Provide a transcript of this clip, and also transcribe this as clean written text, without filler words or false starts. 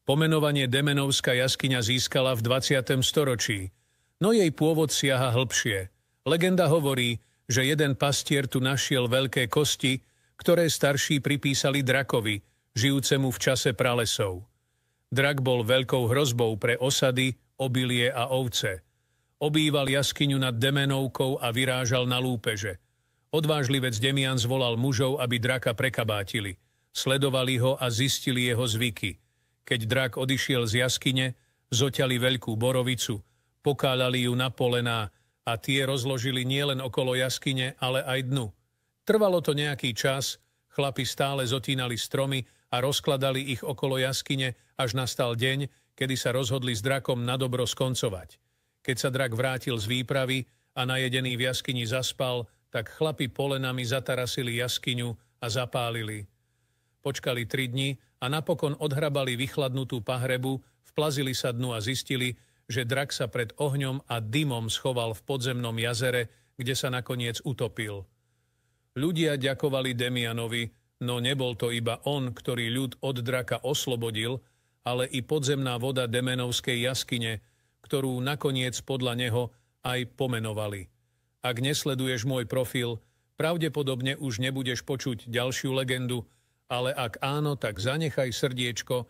Pomenovanie Demenovská jaskyňa získala v 20. storočí, no jej pôvod siaha hlbšie. Legenda hovorí, že jeden pastier tu našiel veľké kosti, ktoré starší pripísali drakovi, žijúcemu v čase pralesov. Drak bol veľkou hrozbou pre osady, obilie a ovce. Obýval jaskyňu nad Demenovkou a vyrážal na lúpeže. Odvážlivec Demian zvolal mužov, aby draka prekabátili. Sledovali ho a zistili jeho zvyky. Keď drak odišiel z jaskyne, zoťali veľkú borovicu, pokáľali ju na polená a tie rozložili nielen okolo jaskyne, ale aj dnu. Trvalo to nejaký čas, chlapi stále zotínali stromy a rozkladali ich okolo jaskyne, až nastal deň, kedy sa rozhodli s drakom nadobro skoncovať. Keď sa drak vrátil z výpravy a najedený v jaskyni zaspal, tak chlapi polenami zatarasili jaskyňu a zapálili. Počkali 3 dni a napokon odhrabali vychladnutú pahrebu, vplazili sa dnu a zistili, že drak sa pred ohňom a dymom schoval v podzemnom jazere, kde sa nakoniec utopil. Ľudia ďakovali Demianovi, no nebol to iba on, ktorý ľud od draka oslobodil, ale i podzemná voda Demenovskej jaskyne, ktorú nakoniec podľa neho aj pomenovali. Ak nesleduješ môj profil, pravdepodobne už nebudeš počuť ďalšiu legendu, ale ak áno, tak zanechaj srdiečko